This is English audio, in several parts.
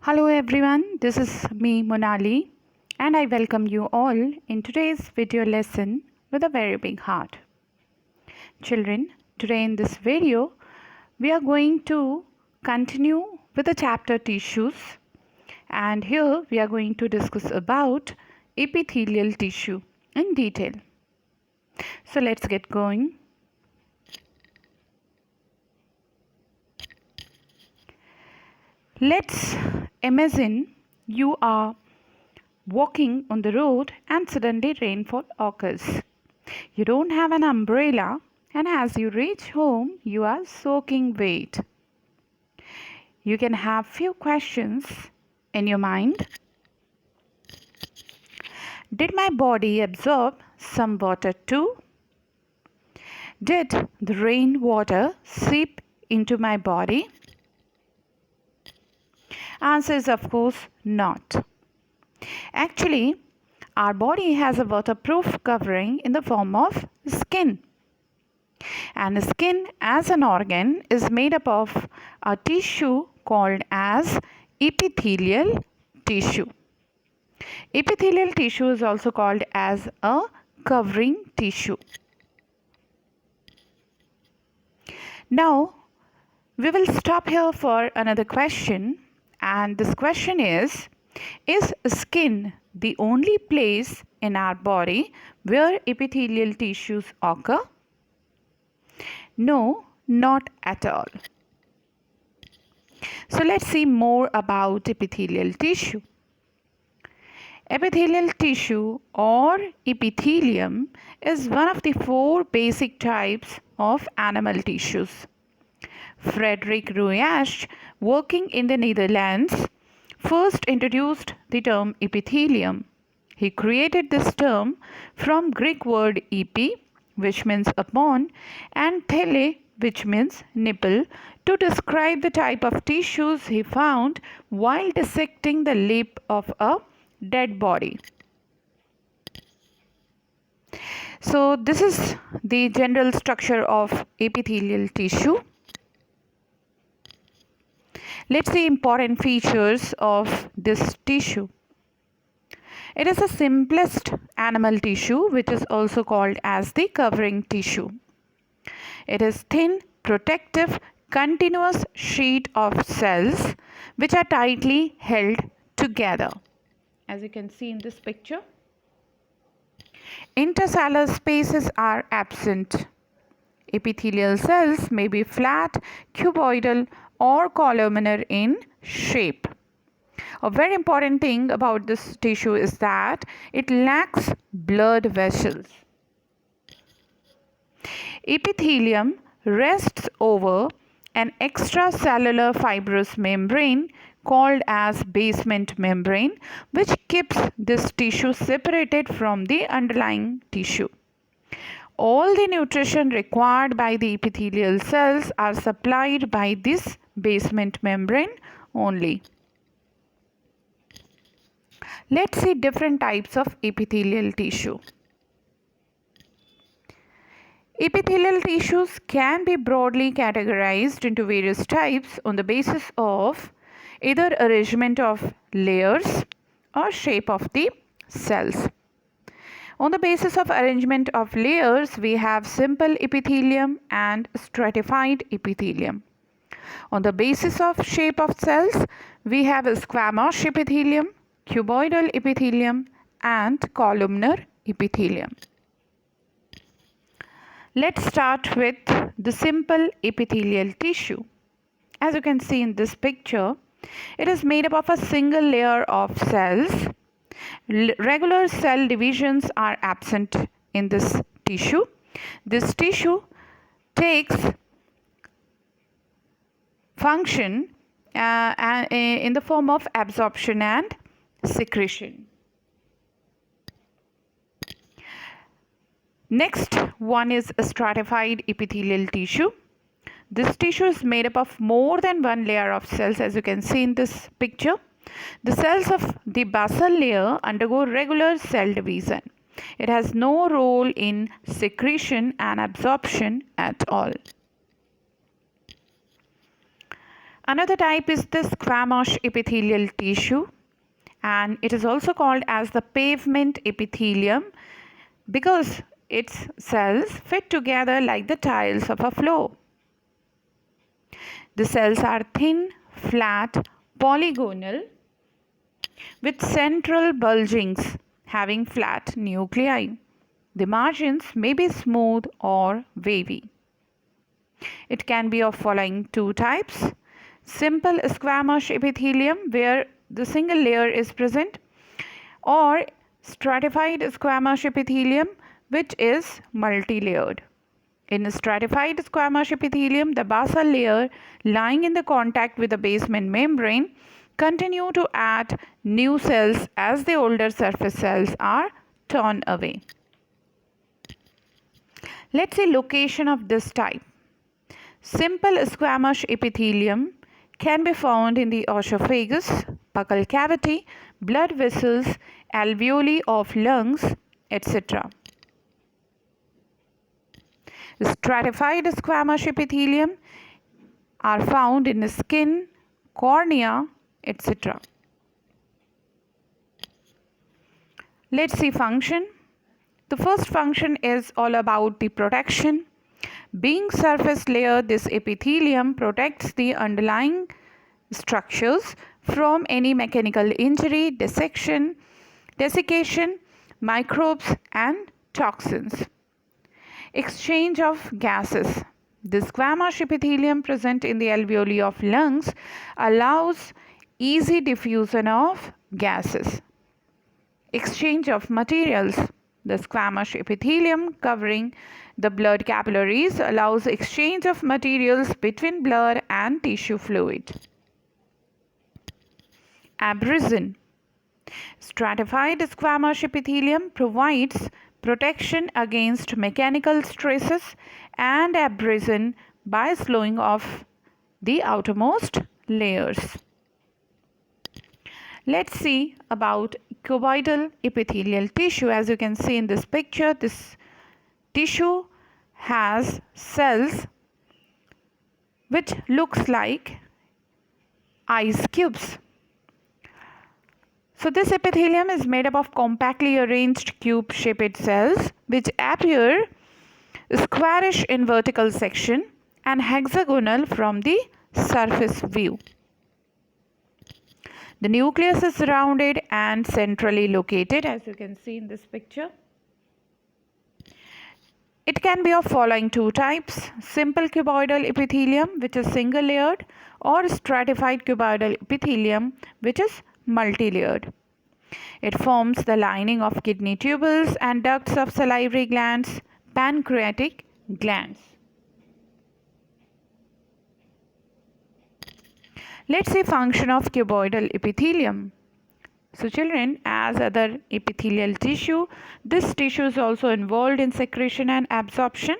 Hello everyone, this is me Monali and I welcome you all in today's video lesson with a very big heart. Children, today in this video we are going to continue with the chapter tissues, and here we are going to discuss about epithelial tissue in detail. So let's get going. Let's imagine you are walking on the road and suddenly rainfall occurs. You don't have an umbrella, and as you reach home, you are soaking wet. You can have few questions in your mind. Did my body absorb some water too? Did the rainwater seep into my body? Answer is of course not. Actually, our body has a waterproof covering in the form of skin. And skin as an organ is made up of a tissue called as epithelial tissue. Epithelial tissue is also called as a covering tissue. Now, we will stop here for another question, and this question is skin the only place in our body where epithelial tissues occur? No, not at all. So let's see more about epithelial tissue. Epithelial tissue or epithelium is one of the four basic types of animal tissues. Frederick Royasch, working in the Netherlands, first introduced the term epithelium. He created this term from Greek word epi, which means upon, and thele, which means nipple, to describe the type of tissues he found while dissecting the lip of a dead body. So this is the general structure of epithelial tissue. Let's see important features of this tissue. It is the simplest animal tissue, which is also called as the covering tissue. It is thin, protective, continuous sheet of cells which are tightly held together. As you can see in this picture, intercellular spaces are absent. Epithelial cells may be flat, cuboidal, or columnar in shape. A very important thing about this tissue is that it lacks blood vessels. Epithelium rests over an extracellular fibrous membrane called as basement membrane, which keeps this tissue separated from the underlying tissue. All the nutrition required by the epithelial cells are supplied by this basement membrane only. Let's see different types of epithelial tissue. Epithelial tissues can be broadly categorized into various types on the basis of either arrangement of layers or shape of the cells. On the basis of arrangement of layers, we have simple epithelium and stratified epithelium. On the basis of shape of cells, we have squamous epithelium, cuboidal epithelium, and columnar epithelium. Let's start with the simple epithelial tissue. As you can see in this picture, it is made up of a single layer of cells. Regular cell divisions are absent in this tissue. This tissue takes function in the form of absorption and secretion. Next one is stratified epithelial tissue. This tissue is made up of more than one layer of cells, as you can see in this picture. The cells of the basal layer undergo regular cell division. It has no role in secretion and absorption at all. Another type is the squamous epithelial tissue, and it is also called as the pavement epithelium because its cells fit together like the tiles of a floor. The cells are thin, flat, polygonal with central bulgings having flat nuclei. The margins may be smooth or wavy. It can be of following two types: simple squamous epithelium where the single layer is present, or stratified squamous epithelium which is multi-layered. In stratified squamous epithelium, the basal layer lying in the contact with the basement membrane continue to add new cells as the older surface cells are torn away. Let's see location of this type. Simple squamous epithelium can be found in the esophagus, buccal cavity, blood vessels, alveoli of lungs, etc. Stratified squamous epithelium are found in the skin, cornea, etc. Let's see function. The first function is all about the protection. Being surface layer, this epithelium protects the underlying structures from any mechanical injury, desiccation, microbes and toxins. Exchange of gases. The squamous epithelium present in the alveoli of lungs allows easy diffusion of gases. Exchange of materials. The squamous epithelium covering the blood capillaries allows exchange of materials between blood and tissue fluid. Abrasion. Stratified squamous epithelium provides protection against mechanical stresses and abrasion by slowing off the outermost layers. Let's see about cuboidal epithelial tissue. As you can see in this picture, this tissue has cells which looks like ice cubes. So this epithelium is made up of compactly arranged cube-shaped cells which appear squarish in vertical section and hexagonal from the surface view. The nucleus is rounded and centrally located, as you can see in this picture. It can be of following two types: simple cuboidal epithelium which is single layered, or stratified cuboidal epithelium which is multi-layered. It forms the lining of kidney tubules and ducts of salivary glands, pancreatic glands. Let's see function of cuboidal epithelium. So children, as other epithelial tissue, this tissue is also involved in secretion and absorption.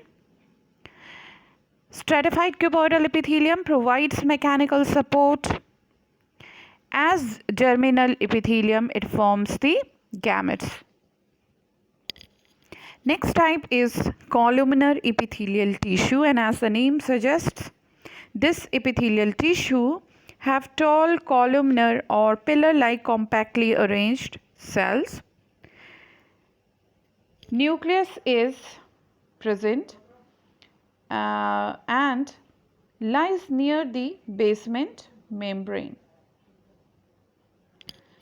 Stratified cuboidal epithelium provides mechanical support. As germinal epithelium, it forms the gametes. Next type is columnar epithelial tissue, and as the name suggests, this epithelial tissue have tall columnar or pillar-like compactly arranged cells. Nucleus is present and lies near the basement membrane.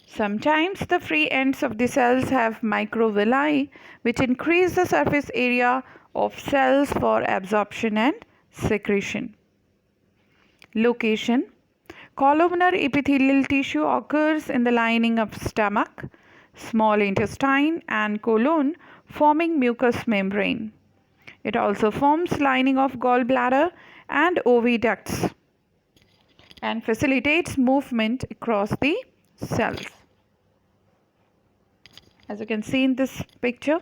Sometimes the free ends of the cells have microvilli which increase the surface area of cells for absorption and secretion. Location. Columnar epithelial tissue occurs in the lining of stomach, small intestine and colon, forming mucous membrane. It also forms lining of gallbladder and oviducts and facilitates movement across the cells. As you can see in this picture.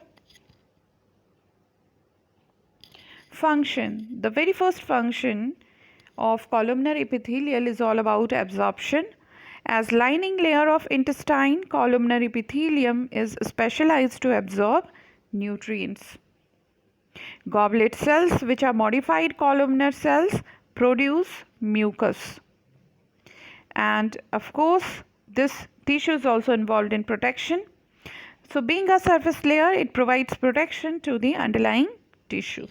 Function. The very first function of columnar epithelial is all about absorption. As lining layer of intestine, columnar epithelium is specialized to absorb nutrients. Goblet cells, which are modified columnar cells, produce mucus. and of course this tissue is also involved in protection. So being a surface layer, it provides protection to the underlying tissues.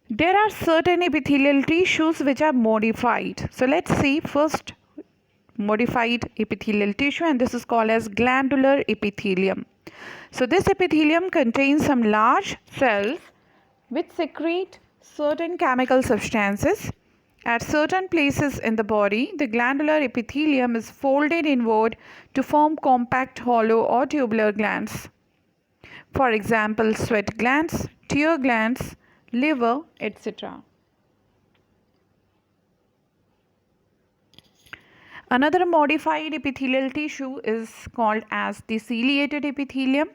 There are certain epithelial tissues which are modified. So let's see first modified epithelial tissue, and this is called as glandular epithelium. So this epithelium contains some large cells which secrete certain chemical substances. At certain places in the body, the glandular epithelium is folded inward to form compact hollow or tubular glands. For example, sweat glands, tear glands, liver, etc. Another modified epithelial tissue is called as the ciliated epithelium.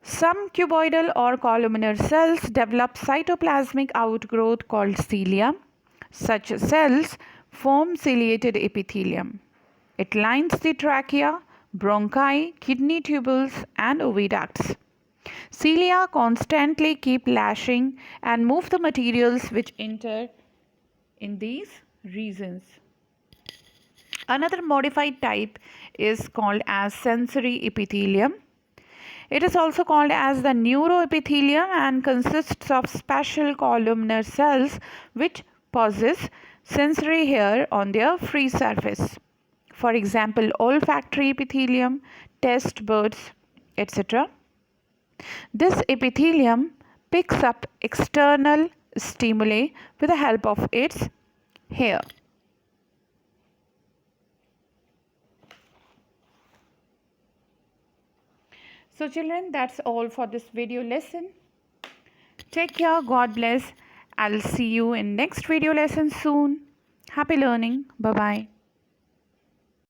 Some cuboidal or columnar cells develop cytoplasmic outgrowth called cilia. Such cells form ciliated epithelium. It lines the trachea, bronchi, kidney tubules, and oviducts. Cilia constantly keep lashing and move the materials which enter in these regions. Another modified type is called as sensory epithelium. It is also called as the neuroepithelium and consists of special columnar cells which possess sensory hair on their free surface. For example, olfactory epithelium, taste buds, etc. This epithelium picks up external stimuli with the help of its hair. So children, that's all for this video lesson. Take care, God bless. I'll see you in next video lesson soon. Happy learning. Bye bye.